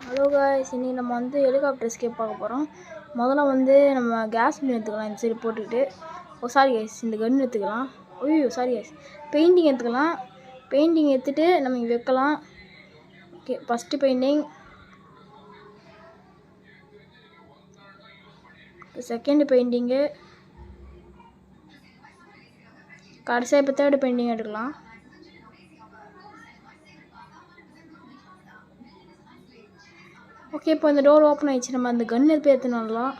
Hello guys, இன்றைக்கி நம்ம வந்து ஹெலிகாப்டர் எஸ்கேப் பார்க்க போகிறோம். முதல்ல வந்து நம்ம கேஸ் பின் எடுத்துக்கலாம். இந்த சைடு போட்டுக்கிட்டு சாரி கைஸ், இந்த கன் எடுத்துக்கலாம். ஐயோ சாரி கைஸ், பெயிண்டிங் எடுத்துக்கலாம். பெயிண்டிங் எடுத்துகிட்டு நம்ம இங்கே வைக்கலாம். Okay, first painting, second painting, கடைசியாக இப்போ தேர்டு பெயிண்டிங் எடுக்கலாம். ஓகே, இப்போ இந்த டோர் ஓப்பன் ஆகிடுச்சு. நம்ம அந்த கன் எடுத்து எடுத்துன்னு வரலாம்.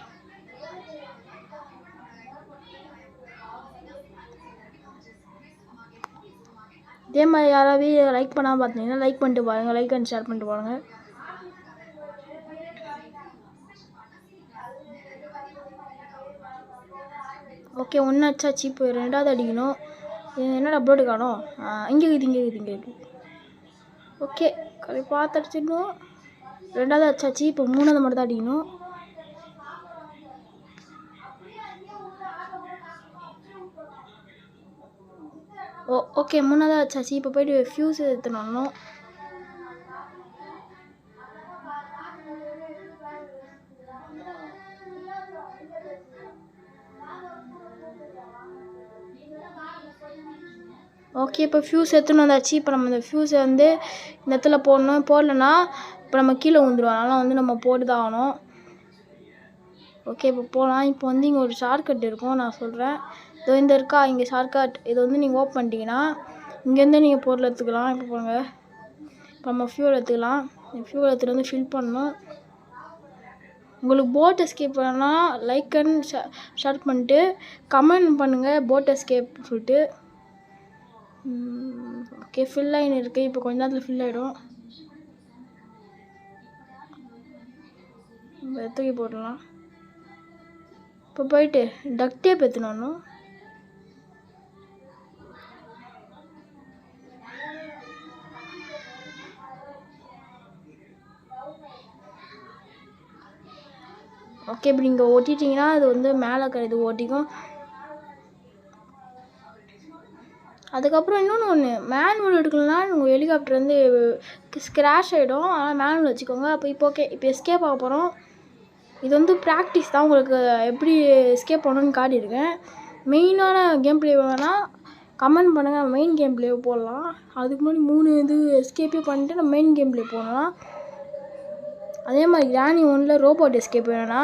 இதே மாதிரி யாராவது லைக் பண்ணாமல் பார்த்தீங்கன்னா லைக் பண்ணிட்டு பாருங்கள். லைக் அண்ட் ஷேர் பண்ணிட்டு பாருங்கள். ஓகே, ஒன்று அச்சாச்சு. இப்போ ரெண்டாவது அடிக்கணும். என்னடா அப்லோடு காணும். இங்கே இருக்குது. ஓகே, பார்த்து அடிச்சிடணும். ரெண்டாவது அச்சாச்சு. இப்போ மூணாவது மட்டும் தான் அடிக்கணும். ஓகே, மூணாவது அச்சாச்சு. இப்போ போய்ட்டு ஃபியூஸ் எடுத்துன்னு வரணும். ஓகே, இப்போ ஃபியூஸ் எடுத்துன்னு வந்தாச்சு. இப்போ நம்ம இந்த ஃபியூஸை வந்து இந்த இடத்துல போடணும். போடலன்னா இப்போ நம்ம கீழே விழுந்துருவோம். அதனால் வந்து நம்ம போட்டு தான் ஆகணும். ஓகே, இப்போ போகலாம். இப்போ வந்து இங்கே ஒரு ஷார்ட்கட் இருக்கும், நான் சொல்கிறேன். இதோ இந்த இருக்கா இங்கே ஷார்ட்கட். இது வந்து நீங்கள் ஓப்பன் பண்ணிட்டீங்கன்னா இங்கேருந்து நீங்கள் பொருள் எடுத்துக்கலாம். இப்போ போங்க, இப்போ நம்ம ஃபியூல் எடுத்துக்கலாம். ஃபியூல் எடுத்துகிட்டு வந்து ஃபில் பண்ணணும். உங்களுக்கு போட் எஸ்கேப் பண்ணால் லைக் அண்ட் ஷேர் பண்ணிட்டு கமெண்ட் பண்ணுங்கள் போட் எஸ்கேப் சொல்லிட்டு. ஓகே, ஃபில் ஆகின்னு இருக்குது. இப்போ கொஞ்ச நேரத்தில் ஃபில் ஆகிடும். தூக்கி போடலாம். இப்போ போயிட்டு டக் டேப் எடுத்துன்னு வரணும். ஓகே, இப்படி நீங்கள் ஒட்டிட்டிங்கன்னா அது வந்து மேலே இது ஓட்டிக்கும். அதுக்கப்புறம் இன்னொன்று மேனுவல் எடுக்கலன்னா உங்கள் ஹெலிகாப்டர் வந்து ஸ்க்ராஷ் ஆகிடும். அதனால் மேனுவல் வச்சுக்கோங்க. அப்போ ஓகே, இப்போ எஸ்கேப் ஆக போகிறோம். இது வந்து ப்ராக்டிஸ் தான். உங்களுக்கு எப்படி எஸ்கேப் பண்ணணும்னு காட்டியிருக்கேன். மெயினான கேம் பிளே வேணால் கமெண்ட் பண்ணுங்கள். மெயின் கேம் பிளே போடலாம். அதுக்கு முன்னாடி 3 இது எஸ்கேப்பே பண்ணிட்டு நம்ம மெயின் கேம் பிளே போடலாம். அதே மாதிரி கிரானி 1ல் ரோபோட் எஸ்கேப் வேணும்னா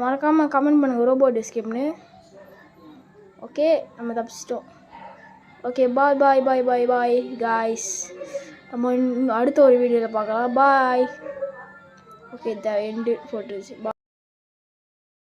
மறக்காமல் கமெண்ட் பண்ணுங்கள் ரோபோட் எஸ்கேப்னு. ஓகே, நம்ம தப்பிச்சிட்டோம். Okay, bye guys. நம்ம அடுத்த ஒரு வீடியோவில் பார்க்கலாம். பாய். ஓகே, எண்டு போட்டுருச்சு.